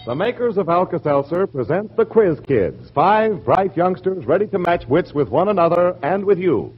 The makers of Alka-Seltzer present the Quiz Kids, 5 bright youngsters ready to match wits with one another and with you.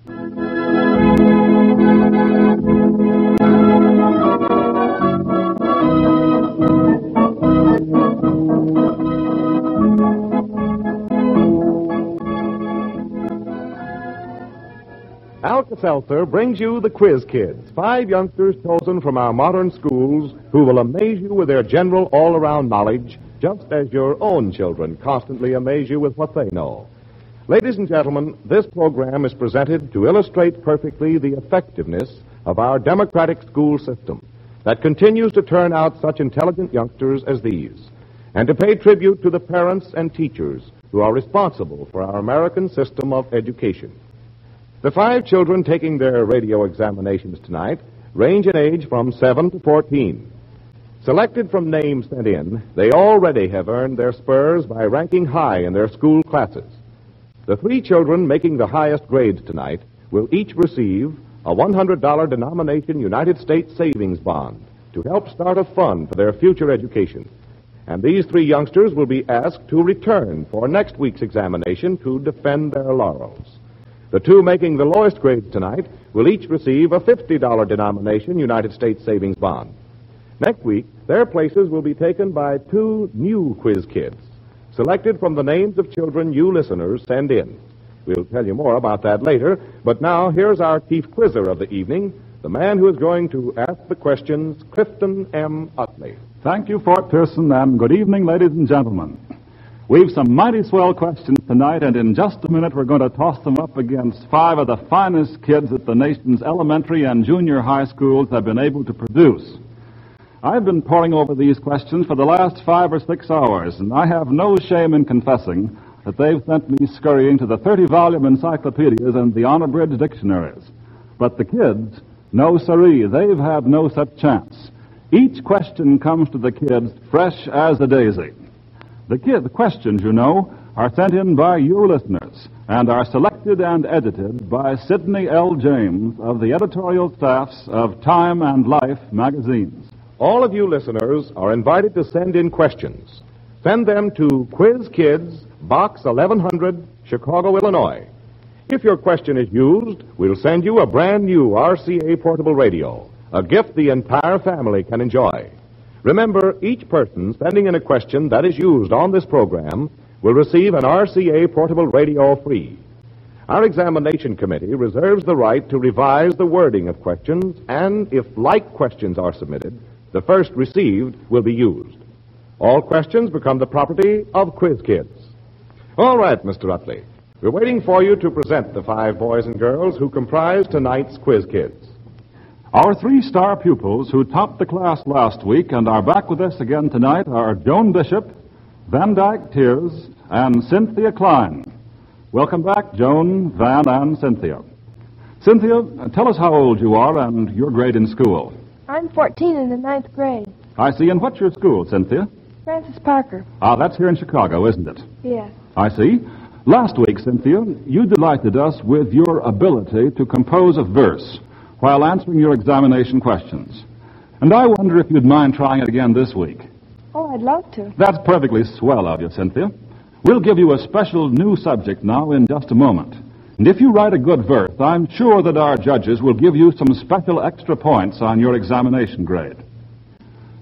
Alka-Seltzer brings you the Quiz Kids, 5 youngsters chosen from our modern schools who will amaze you with their general all-around knowledge, just as your own children constantly amaze you with what they know. Ladies and gentlemen, this program is presented to illustrate perfectly the effectiveness of our democratic school system that continues to turn out such intelligent youngsters as these, and to pay tribute to the parents and teachers who are responsible for our American system of education. The 5 children taking their radio examinations tonight range in age from 7 to 14. Selected from names sent in, they already have earned their spurs by ranking high in their school classes. The 3 children making the highest grades tonight will each receive a $100 denomination United States savings bond to help start a fund for their future education. And these 3 youngsters will be asked to return for next week's examination to defend their laurels. The 2 making the lowest grades tonight will each receive a $50 denomination United States savings bond. Next week, their places will be taken by 2 new Quiz Kids, selected from the names of children you listeners send in. We'll tell you more about that later, but now here's our chief quizzer of the evening, the man who is going to ask the questions, Clifton M. Utley. Thank you, Fort Pearson, and good evening, ladies and gentlemen. We've some mighty swell questions tonight, and in just a minute we're going to toss them up against 5 of the finest kids that the nation's elementary and junior high schools have been able to produce. I've been poring over these questions for the last 5 or 6 hours, and I have no shame in confessing that they've sent me scurrying to the 30-volume encyclopedias and the honor-bridge dictionaries. But the kids, no siree, they've had no such chance. Each question comes to the kids fresh as a daisy. The questions, you know, are sent in by your listeners and are selected and edited by Sidney L. James of the editorial staffs of Time and Life magazines. All of you listeners are invited to send in questions. Send them to Quiz Kids, Box 1100, Chicago, Illinois. If your question is used, we'll send you a brand new RCA portable radio, a gift the entire family can enjoy. Remember, each person sending in a question that is used on this program will receive an RCA portable radio free. Our examination committee reserves the right to revise the wording of questions, and if like questions are submitted, the first received will be used. All questions become the property of Quiz Kids. All right, Mr. Utley, we're waiting for you to present the 5 boys and girls who comprise tonight's Quiz Kids. Our 3 star pupils who topped the class last week and are back with us again tonight are Joan Bishop, Van Dyke Tiers, and Cynthia Cline. Welcome back, Joan, Van, and Cynthia. Cynthia, tell us how old you are and your grade in school. I'm 14 in the 9th grade. I see. And what's your school, Cynthia? Francis Parker. Ah, that's here in Chicago, isn't it? Yes. I see. Last week, Cynthia, you delighted us with your ability to compose a verse while answering your examination questions. And I wonder if you'd mind trying it again this week. Oh, I'd love to. That's perfectly swell of you, Cynthia. We'll give you a special new subject now in just a moment. And if you write a good verse, I'm sure that our judges will give you some special extra points on your examination grade.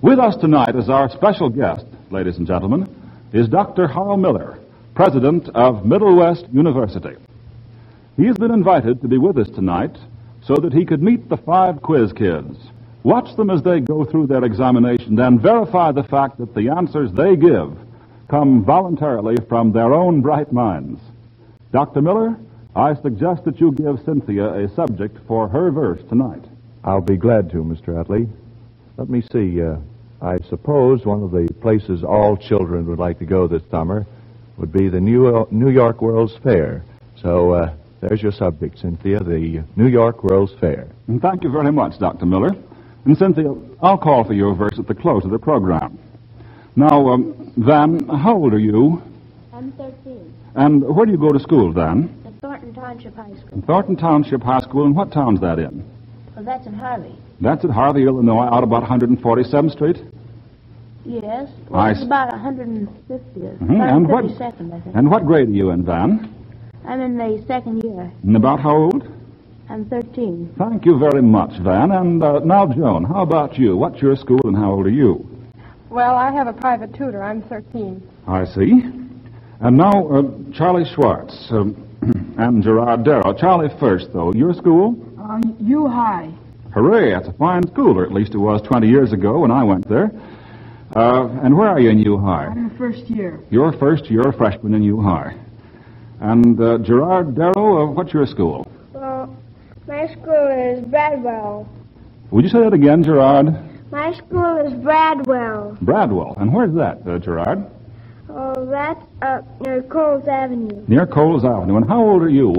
With us tonight as our special guest, ladies and gentlemen, is Dr. Harl Miller, president of Middle West University. He has been invited to be with us tonight so that he could meet the 5 quiz kids, watch them as they go through their examination, and verify the fact that the answers they give come voluntarily from their own bright minds. Dr. Miller, I suggest that you give Cynthia a subject for her verse tonight. I'll be glad to, Mr. Utley. Let me see. I suppose one of the places all children would like to go this summer would be the New York World's Fair. So there's your subject, Cynthia, the New York World's Fair. And thank you very much, Dr. Miller. And Cynthia, I'll call for your verse at the close of the program. Now, Van, how old are you? I'm 13. And where do you go to school, Van? At Thornton Township High School. In Thornton Township High School, and what town's that in? Well, that's in Harvey. That's at Harvey, Illinois, out about 147th Street? Yes. Well, it's about 150th. Mm-hmm. About 152nd, I think. And what grade are you in, Van? I'm in the second year. And about how old? I'm 13. Thank you very much, Van. And now, Joan, how about you? What's your school and how old are you? Well, I have a private tutor. I'm 13. I see. And now, Charlie Schwartz and Gerard Darrow. Charlie first, though. Your school? U High. Hooray, that's a fine school, or at least it was 20 years ago when I went there. And where are you in U High? I'm in first year. You're first year, a freshman in U High. And Gerard Darrow, what's your school? Well, my school is Bradwell. Would you say that again, Gerard? My school is Bradwell. Bradwell. And where's that, Gerard? Oh, that's up near Coles Avenue. Near Coles Avenue. And how old are you,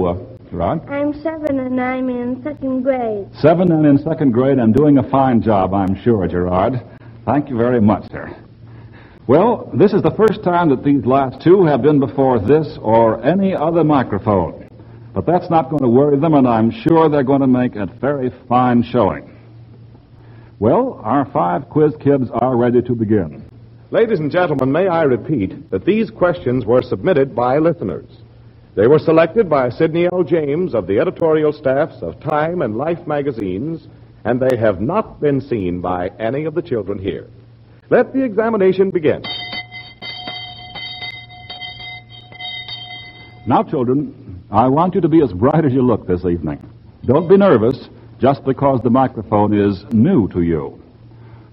Gerard? I'm 7 and I'm in second grade. 7 and in second grade and doing a fine job, I'm sure, Gerard. Thank you very much, sir. Well, this is the first time that these last two have been before this or any other microphone. But that's not going to worry them, and I'm sure they're going to make a very fine showing. Well, our 5 quiz kids are ready to begin. Ladies and gentlemen, may I repeat that these questions were submitted by listeners. They were selected by Sidney L. James of the editorial staffs of Time and Life magazines, and they have not been seen by any of the children here. Let the examination begin. Now, children, I want you to be as bright as you look this evening. Don't be nervous just because the microphone is new to you.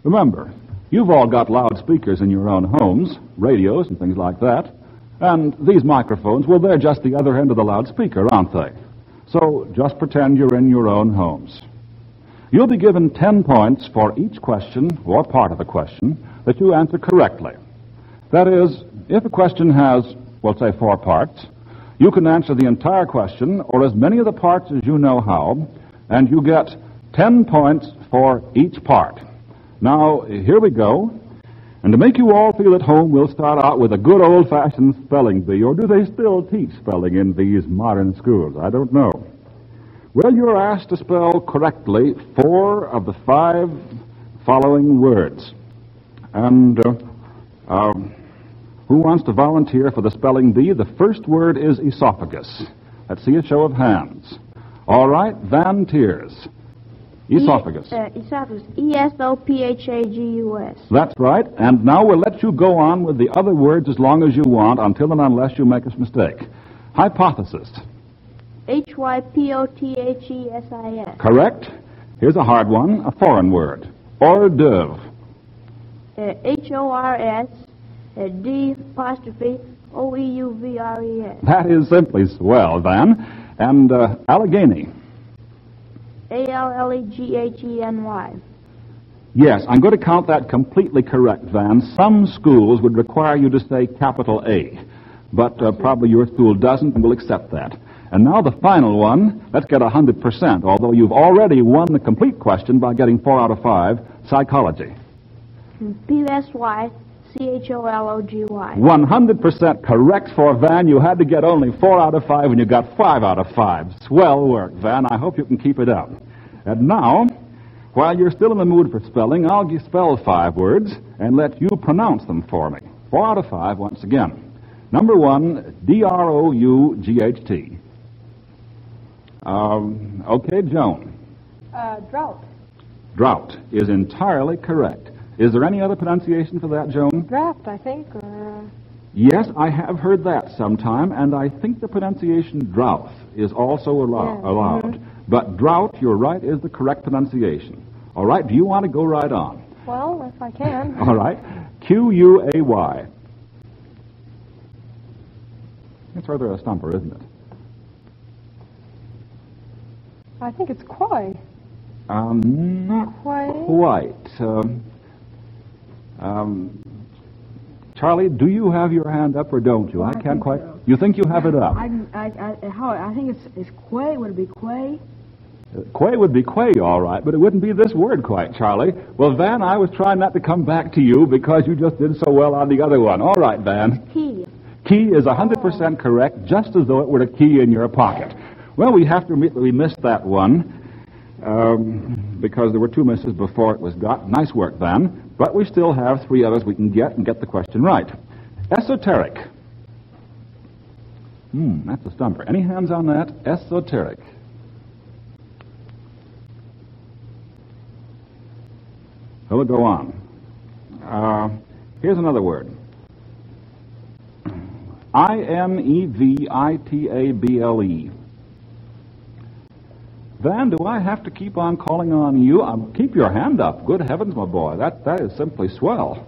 Remember, you've all got loudspeakers in your own homes, radios and things like that, and these microphones, well, they're just the other end of the loudspeaker, aren't they? So just pretend you're in your own homes. You'll be given 10 points for each question, or part of a question, that you answer correctly. That is, if a question has, well, say 4 parts, you can answer the entire question, or as many of the parts as you know how, and you get 10 points for each part. Now, here we go. And to make you all feel at home, we'll start out with a good old-fashioned spelling bee. Or do they still teach spelling in these modern schools? I don't know. Well, you're asked to spell correctly 4 of the 5 following words. And who wants to volunteer for the spelling bee? The first word is esophagus. Let's see a show of hands. All right, Van Tiers. Esophagus. Esophagus. E-S-O-P-H-A-G-U-S. That's right. And now we'll let you go on with the other words as long as you want, until and unless you make a mistake. Hypothesis. H-Y-P-O-T-H-E-S-I-S. Correct. Here's a hard one, a foreign word. Hors d'oeuvre. H-O-R-S-D-O-E-U-V-R-E-S. That is simply swell, Van. And Allegheny. A-L-L-E-G-H-E-N-Y. Yes, I'm going to count that completely correct, Van. Some schools would require you to say capital A, but probably your school doesn't, and we'll accept that. And now the final one, let's get 100%, although you've already won the complete question by getting 4 out of 5, psychology. P-S-Y-C-H-O-L-O-G-Y. 100% correct for Van. You had to get only 4 out of 5, and you got 5 out of 5. Swell work, Van. I hope you can keep it up. And now, while you're still in the mood for spelling, I'll spell 5 words and let you pronounce them for me. 4 out of 5 once again. Number 1, D-R-O-U-G-H-T. Okay, Joan. Drought. Drought is entirely correct. Is there any other pronunciation for that, Joan? Draft, I think. Yes, I have heard that sometime, and I think the pronunciation drought is also allowed. Mm-hmm. But drought, you're right, is the correct pronunciation. All right, do you want to go right on? Well, if I can. All right. Q-U-A-Y. It's rather a stumper, isn't it? I think it's Quay. Not Quay? quite. Charlie, do you have your hand up or don't you? Well, I can't quite. So. You think you have it up? I think it's Quay. Would it be Quay? Quay would be quay, all right, but it wouldn't be this word quite, Charlie. Well, Van, I was trying not to come back to you because you just did so well on the other one. All right, Van. Key. Key is 100% correct, just as though it were a key in your pocket. Well, we missed that one. because there were 2 misses before it was got. Nice work, Van. But we still have 3 others we can get and get the question right. Esoteric. That's a stumper. Any hands on that? Esoteric. So we'll go on. Here's another word. Inevitable. Van, do I have to keep on calling on you? Keep your hand up. Good heavens, my boy. That is simply swell.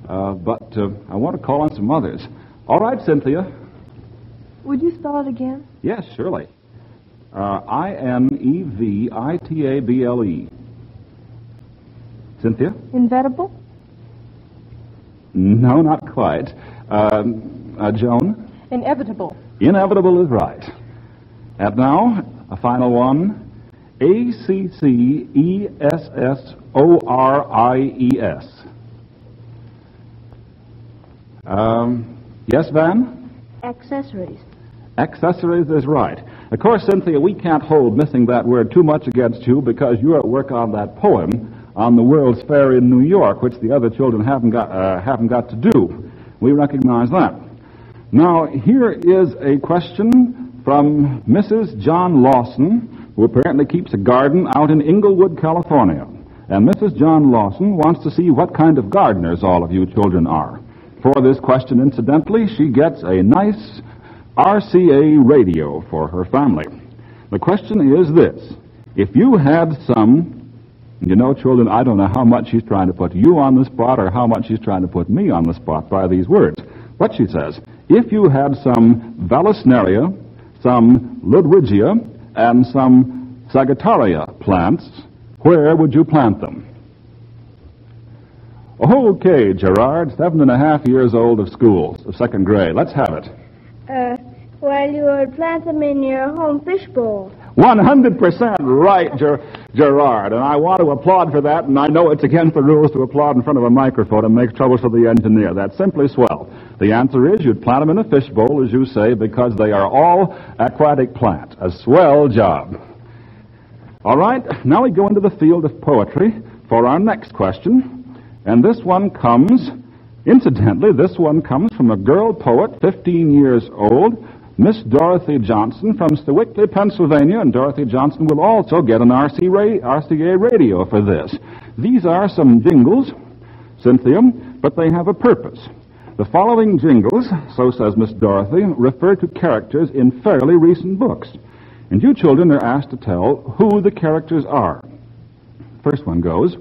But I want to call on some others. All right, Cynthia. Would you spell it again? Yes, surely. Inevitable. Cynthia? Inevitable? No, not quite. Joan? Inevitable. Inevitable is right. And now, a final one. Accessories. Yes, Van? Accessories. Accessories is right. Of course, Cynthia, we can't hold missing that word too much against you because you're at work on that poem on the World's Fair in New York, which the other children haven't got to do. We recognize that. Now, here is a question from Mrs. John Lawson, who apparently keeps a garden out in Inglewood, California. And Mrs. John Lawson wants to see what kind of gardeners all of you children are. For this question, incidentally, she gets a nice RCA radio for her family. The question is this. If you had some... You know, children, I don't know how much she's trying to put you on the spot or how much she's trying to put me on the spot by these words. But she says, if you had some Vallisneria, some Ludwigia, and some Sagittaria plants, where would you plant them? Okay, Gerard, 7.5 years old of school, of 2nd grade. Let's have it. Well, you would plant them in your home fishbowl. 100% right, Gerard, and I want to applaud for that, and I know it's against the rules to applaud in front of a microphone and make trouble for the engineer. That's simply swell. The answer is you'd plant them in a fishbowl, as you say, because they are all aquatic plants. A swell job. All right, now we go into the field of poetry for our next question, and this one comes, incidentally, from a girl poet, 15 years old, Miss Dorothy Johnson from Sewickley, Pennsylvania, and Dorothy Johnson will also get an RCA radio for this. These are some jingles, Cynthia, but they have a purpose. The following jingles, so says Miss Dorothy, refer to characters in fairly recent books. And you children are asked to tell who the characters are. First one goes,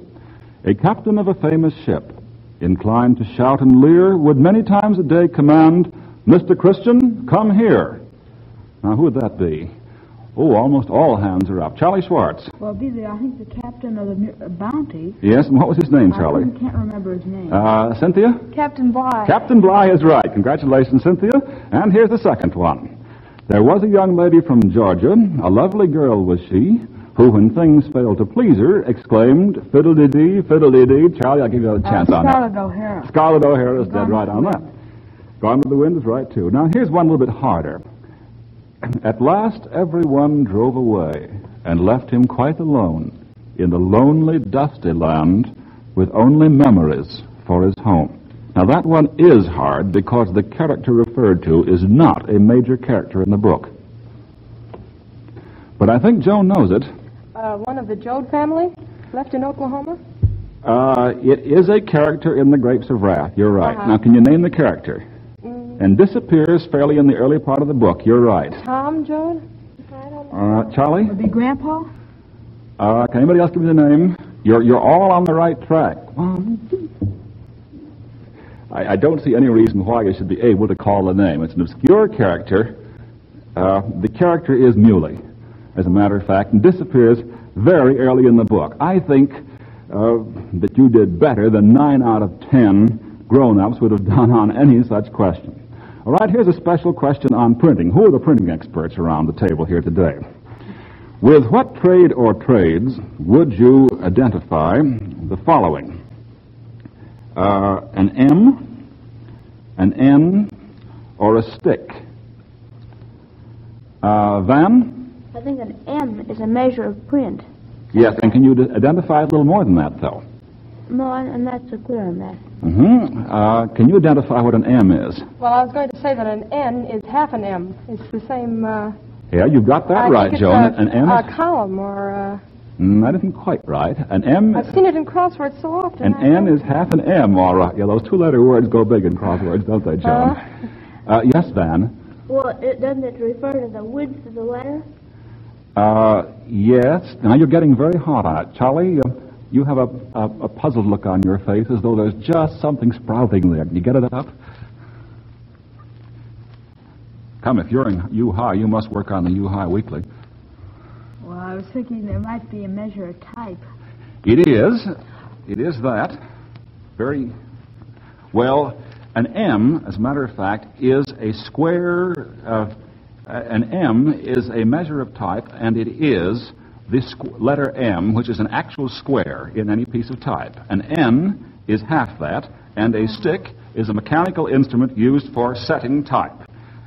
a captain of a famous ship, inclined to shout and leer, would many times a day command, Mr. Christian, come here. Now, who would that be? Oh, almost all hands are up. Charlie Schwartz. Well, be the, I think, the captain of the Bounty. Yes, and what was his name, Charlie? I can't remember his name. Cynthia? Captain Bligh. Captain Bligh is right. Congratulations, Cynthia. And here's the second one. There was a young lady from Georgia, a lovely girl was she, who, when things failed to please her, exclaimed, fiddle-dee-dee, fiddle-dee-dee. Charlie, I'll give you a chance on that. Scarlett O'Hara. Scarlett O'Hara is dead right on that. Gone with the Wind is right, too. Now, here's one a little bit harder. At last, everyone drove away and left him quite alone in the lonely, dusty land with only memories for his home. Now, that one is hard because the character referred to is not a major character in the book. But I think Joan knows it. One of the Joad family, left in Oklahoma? It is a character in The Grapes of Wrath. You're right. Now, can you name the character? And disappears fairly in the early part of the book. You're right. Tom, Joan? I don't know. Charlie? Would be Grandpa? Can anybody else give me the name? You're all on the right track. I don't see any reason why you should be able to call the name. It's an obscure character. The character is Muley, as a matter of fact, and disappears very early in the book. I think that you did better than 9 out of 10 grown-ups would have done on any such question. All right, here's a special question on printing. Who are the printing experts around the table here today? With what trade or trades would you identify the following? An M, an N, or a stick? Van? I think an M is a measure of print. Yes, and can you identify it a little more than that, though? No, I'm not so clear on that. Can you identify what an M is? Well, I was going to say that an N is half an M. It's the same... Yeah, you've got that I right, think Joan. it's An M a is... column or... That isn't quite right. An M... I've seen it in crosswords so often. An N is half an M, all right. Yeah, those two-letter words go big in crosswords, don't they, Joan? Yes, Van? Well, doesn't it refer to the width of the letter? Yes. Now you're getting very hot on it. Charlie, you have a puzzled look on your face as though there's just something sprouting there. Can you get it up? Come, if you're in U-High, you must work on the U-High weekly. Well, I was thinking there might be a measure of type. It is. It is that. Very well. An M, as a matter of fact, is a square. An M is a measure of type, and it is this letter M, which is an actual square in any piece of type. An N is half that, and a stick is a mechanical instrument used for setting type.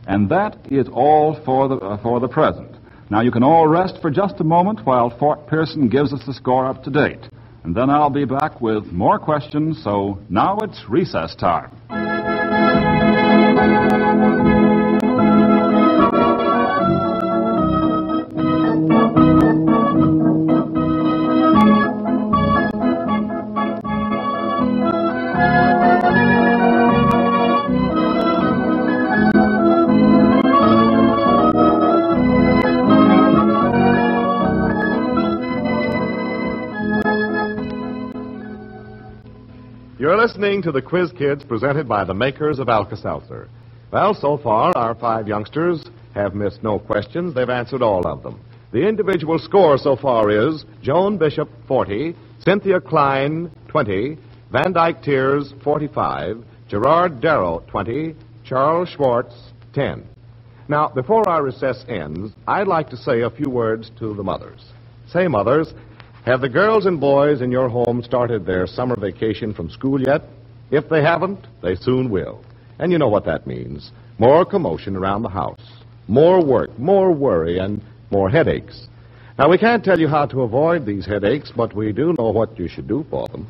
And that is all for the present. Now, you can all rest for just a moment while Fort Pearson gives us the score up to date. And then I'll be back with more questions, so now it's recess time. You're listening to the Quiz Kids presented by the makers of Alka-Seltzer. Well, so far, our 5 youngsters have missed no questions. They've answered all of them. The individual score so far is Joan Bishop, 40, Cynthia Cline, 20, Dyke Tiers, 45, Gerard Darrow, 20, Charles Schwartz, 10. Now, before our recess ends, I'd like to say a few words to the mothers. Say, mothers, have the girls and boys in your home started their summer vacation from school yet? If they haven't, they soon will. And you know what that means. More commotion around the house. More work, more worry, and more headaches. Now, we can't tell you how to avoid these headaches, but we do know what you should do for them.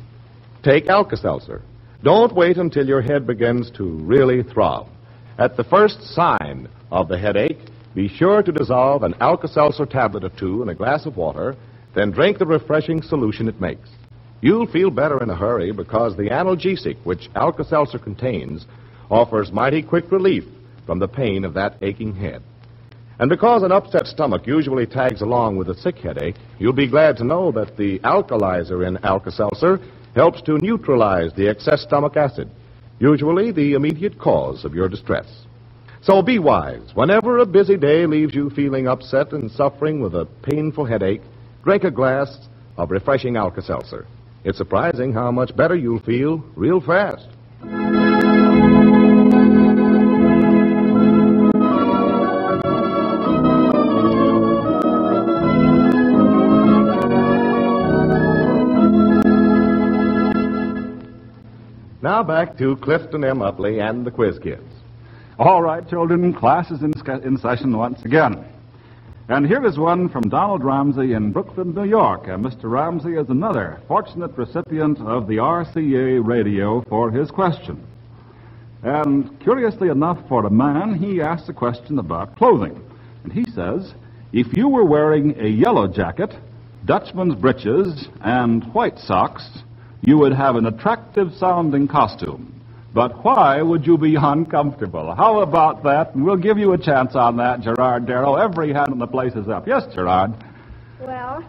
Take Alka-Seltzer. Don't wait until your head begins to really throb. At the first sign of the headache, be sure to dissolve an Alka-Seltzer tablet or 2 in a glass of water, then drink the refreshing solution it makes. You'll feel better in a hurry because the analgesic, which Alka-Seltzer contains, offers mighty quick relief from the pain of that aching head. And because an upset stomach usually tags along with a sick headache, you'll be glad to know that the alkalizer in Alka-Seltzer helps to neutralize the excess stomach acid, usually the immediate cause of your distress. So be wise. Whenever a busy day leaves you feeling upset and suffering with a painful headache, drink a glass of refreshing Alka-Seltzer. It's surprising how much better you'll feel real fast. Now back to Clifton M. Utley and the Quiz Kids. All right, children, class is in session once again. And here is one from Donald Ramsey in Brooklyn, New York. And Mr. Ramsey is another fortunate recipient of the RCA radio for his question. And curiously enough for a man, he asked a question about clothing. And he says, if you were wearing a yellow jacket, Dutchman's breeches, and white socks, you would have an attractive-sounding costume. But why would you be uncomfortable? How about that? And we'll give you a chance on that, Gerard Darrow. Every hand in the place is up. Yes, Gerard? Well,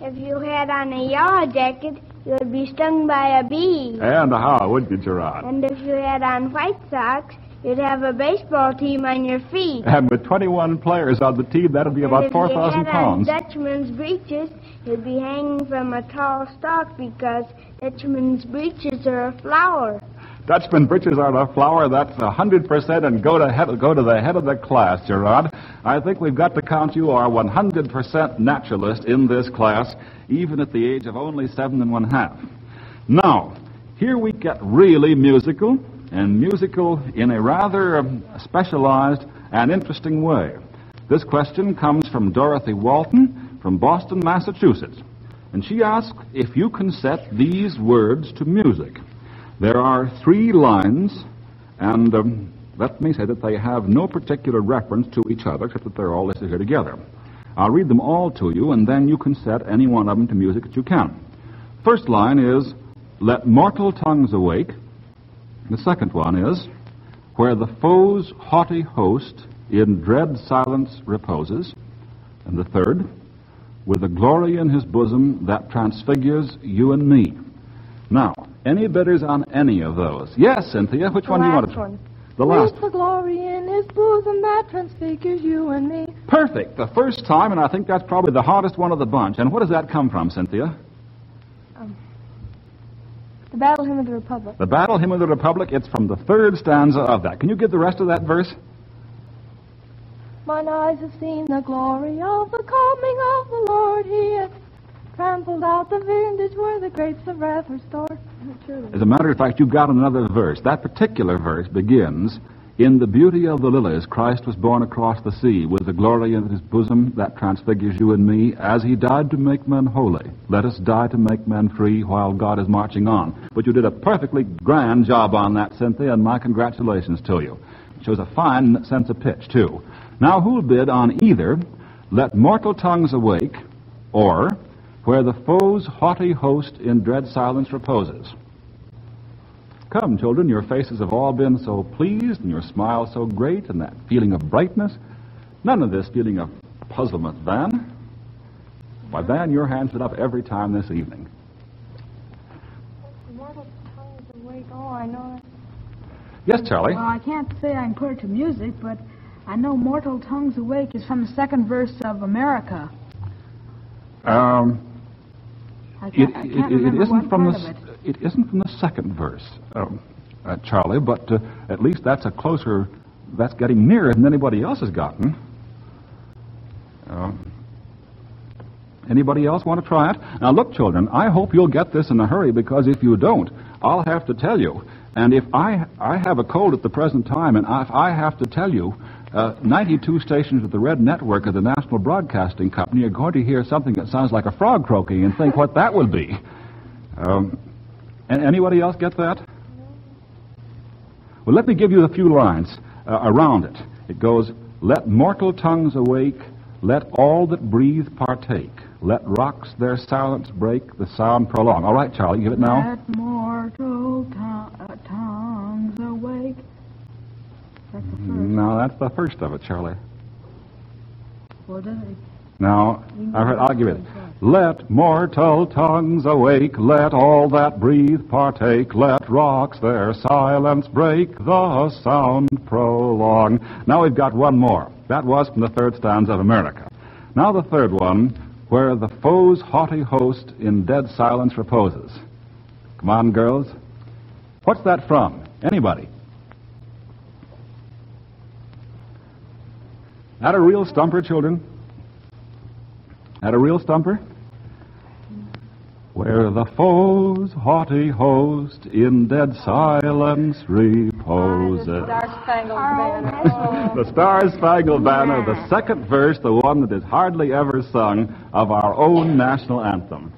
if you had on a yellow jacket, you would be stung by a bee. And how would you, Gerard? And if you had on white socks, you'd have a baseball team on your feet. And with 21 players on the team, that would be about 4,000 pounds. If you had on Dutchman's breeches, you'd be hanging from a tall stalk because Dutchman's breeches are a flower. Dutchman breeches are a flower. That's 100%, and go to the head of the class, Gerard. I think we've got to count you our 100% naturalist in this class, even at the age of only 7 1/2. Now, here we get really musical, and musical in a rather specialized and interesting way. This question comes from Dorothy Walton from Boston, Massachusetts. And she asks if you can set these words to music. There are 3 lines, and let me say that they have no particular reference to each other, except that they're all listed here together. I'll read them all to you, and then you can set any one of them to music that you can. First line is, let mortal tongues awake. The second one is, where the foe's haughty host in dread silence reposes. And the third, with a glory in his bosom that transfigures you and me. Now, any bidders on any of those? Yes, Cynthia, which one do you want to try? The last. With the glory in his bosom that transfigures you and me. Perfect. The first time, and I think that's probably the hardest one of the bunch. And what does that come from, Cynthia? The Battle Hymn of the Republic. The Battle Hymn of the Republic, it's from the 3rd stanza of that. Can you give the rest of that verse? Mine eyes have seen the glory of the coming of the Lord. He hath trampled out the vintage where the grapes of wrath are stored. As a matter of fact, you've got another verse. That particular verse begins, in the beauty of the lilies, Christ was born across the sea, with the glory in his bosom that transfigures you and me, as he died to make men holy. Let us die to make men free while God is marching on. But you did a perfectly grand job on that, Cynthia, and my congratulations to you. It shows a fine sense of pitch, too. Now, who'll bid on either, let mortal tongues awake, or where the foe's haughty host in dread silence reposes? Come, children, your faces have all been so pleased, and your smile so great, and that feeling of brightness. None of this feeling of puzzlement, Van. Why, Van, your hand's been up every time this evening. Mortal tongues awake. Oh, I know it. Yes, Charlie? Well, I can't say I can put it to music, but I know Mortal Tongues Awake is from the 2nd verse of America. It isn't from the 2nd verse, Charlie, but at least that's that's getting nearer than anybody else has gotten. Anybody else want to try it? Now, look, children, I hope you'll get this in a hurry, because if you don't, I'll have to tell you. And if I have a cold at the present time, and if I have to tell you, 92 stations of the Red Network of the National Broadcasting Company are going to hear something that sounds like a frog croaking and think what that would be. And anybody else get that? Well, let me give you a few lines around it. It goes, let mortal tongues awake, let all that breathe partake. Let rocks their silence break, the sound prolong. All right, Charlie, give it now. Let mortal tongues awake. That's the first. No, that's the first of it, Charlie. Well, does it? Now, I'll give it. Let mortal tongues awake, let all that breathe partake, let rocks their silence break, the sound prolong. Now we've got one more. That was from the 3rd stanza of America. Now the 3rd one, where the foe's haughty host in dead silence reposes. Come on, girls. What's that from? Anybody? That a real stumper, children? That a real stumper? Where the foe's haughty host in dead silence reposes. Star-Spangled Banner. The Star-Spangled Banner, the 2nd verse, the one that is hardly ever sung of our own national anthem.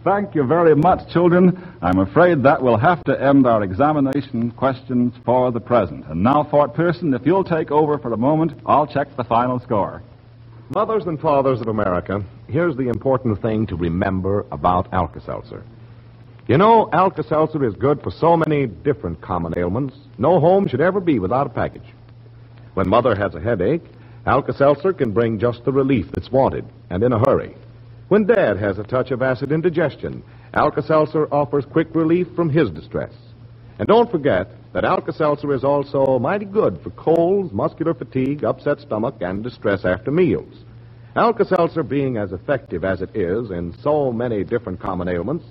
Thank you very much, children. I'm afraid that will have to end our examination questions for the present. And now, Fort Pearson, if you'll take over for a moment, I'll check the final score. Mothers and fathers of America, here's the important thing to remember about Alka-Seltzer. You know, Alka-Seltzer is good for so many different common ailments. No home should ever be without a package. When Mother has a headache, Alka-Seltzer can bring just the relief that's wanted, and in a hurry. When Dad has a touch of acid indigestion, Alka-Seltzer offers quick relief from his distress. And don't forget that Alka-Seltzer is also mighty good for colds, muscular fatigue, upset stomach, and distress after meals. Alka-Seltzer being as effective as it is in so many different common ailments,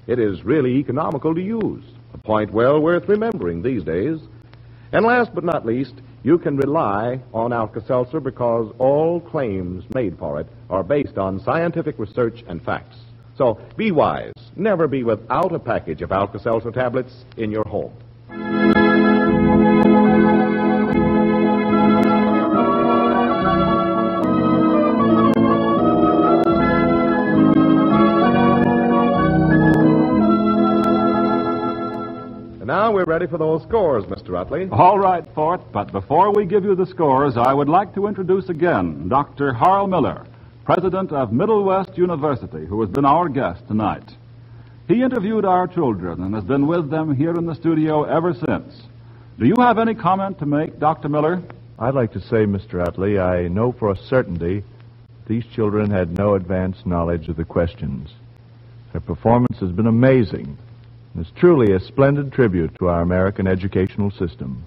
it is really economical to use, a point well worth remembering these days. And last but not least, you can rely on Alka-Seltzer because all claims made for it are based on scientific research and facts. So be wise. Never be without a package of Alka-Seltzer tablets in your home. ready for those scores, Mr. Utley. All right, Fort, but before we give you the scores, I would like to introduce again Dr. Harl Miller, president of Middle West University, who has been our guest tonight. He interviewed our children and has been with them here in the studio ever since. Do you have any comment to make, Dr. Miller? I'd like to say, Mr. Utley, I know for a certainty these children had no advanced knowledge of the questions. Their performance has been amazing. It's truly a splendid tribute to our American educational system.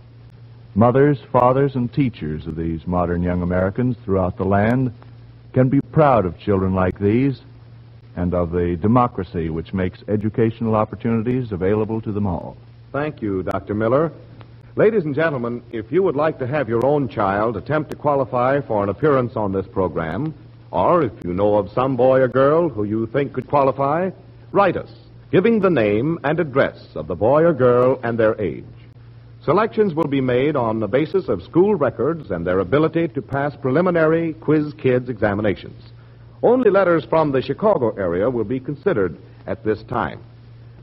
Mothers, fathers, and teachers of these modern young Americans throughout the land can be proud of children like these and of the democracy which makes educational opportunities available to them all. Thank you, Dr. Miller. Ladies and gentlemen, if you would like to have your own child attempt to qualify for an appearance on this program, or if you know of some boy or girl who you think could qualify, write us, giving the name and address of the boy or girl and their age. Selections will be made on the basis of school records and their ability to pass preliminary Quiz Kids examinations. Only letters from the Chicago area will be considered at this time.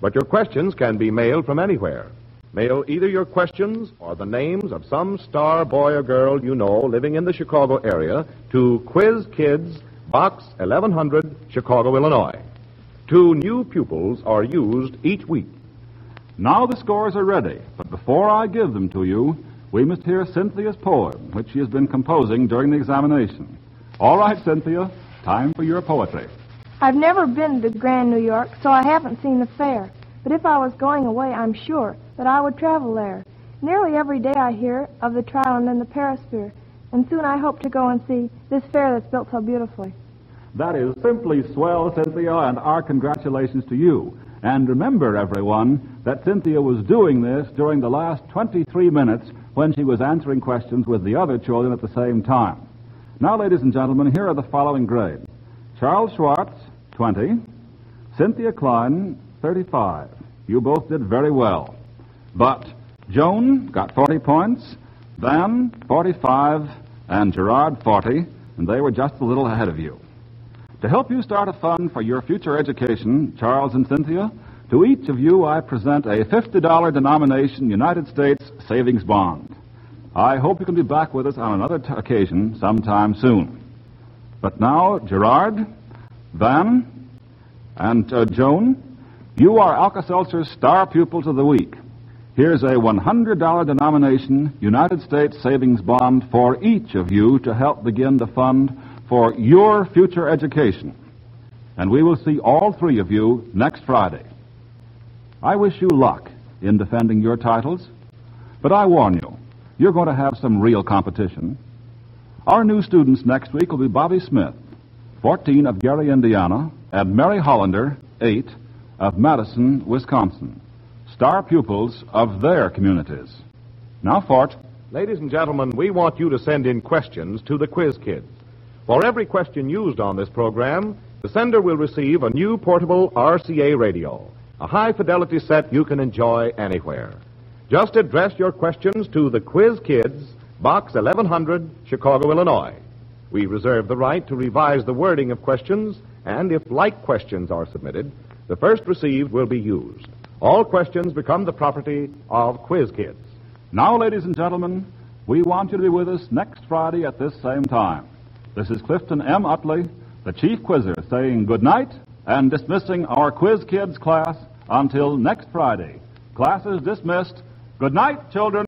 But your questions can be mailed from anywhere. Mail either your questions or the names of some star boy or girl you know living in the Chicago area to Quiz Kids, Box 1100, Chicago, Illinois. 2 new pupils are used each week. Now the scores are ready, but before I give them to you, we must hear Cynthia's poem, which she has been composing during the examination. All right, Cynthia, time for your poetry. I've never been to Grand New York, so I haven't seen the fair. But if I was going away, I'm sure that I would travel there. Nearly every day I hear of the Trilon and the Perisphere, and soon I hope to go and see this fair that's built so beautifully. That is simply swell, Cynthia, and our congratulations to you. And remember, everyone, that Cynthia was doing this during the last 23 minutes when she was answering questions with the other children at the same time. Now, ladies and gentlemen, here are the following grades. Charles Schwartz, 20. Cynthia Cline, 35. You both did very well. But Joan got 40 points, Van 45, and Gerard 40, and they were just a little ahead of you. To help you start a fund for your future education, Charles and Cynthia, to each of you I present a $50 denomination United States savings bond. I hope you can be back with us on another occasion sometime soon. But now, Gerard, Van, and Joan, you are Alka-Seltzer's star pupils of the week. Here's a $100 denomination United States savings bond for each of you to help begin the fund for your future education. And we will see all 3 of you next Friday. I wish you luck in defending your titles, but I warn you, you're going to have some real competition. Our new students next week will be Bobby Smith, 14, of Gary, Indiana, and Mary Hollander, 8, of Madison, Wisconsin, star pupils of their communities. Now, Fort. Ladies and gentlemen, we want you to send in questions to the Quiz Kids. For every question used on this program, the sender will receive a new portable RCA radio, a high-fidelity set you can enjoy anywhere. Just address your questions to the Quiz Kids, Box 1100, Chicago, Illinois. We reserve the right to revise the wording of questions, and if like questions are submitted, the first received will be used. All questions become the property of Quiz Kids. Now, ladies and gentlemen, we want you to be with us next Friday at this same time. This is Clifton M. Utley, the Chief Quizzer, saying good night and dismissing our Quiz Kids class until next Friday. Class is dismissed. Good night, children.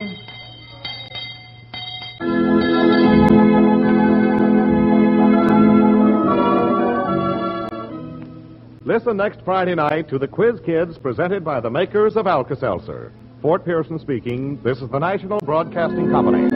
Listen next Friday night to the Quiz Kids presented by the makers of Alka-Seltzer. Fort Pearson speaking. This is the National Broadcasting Company.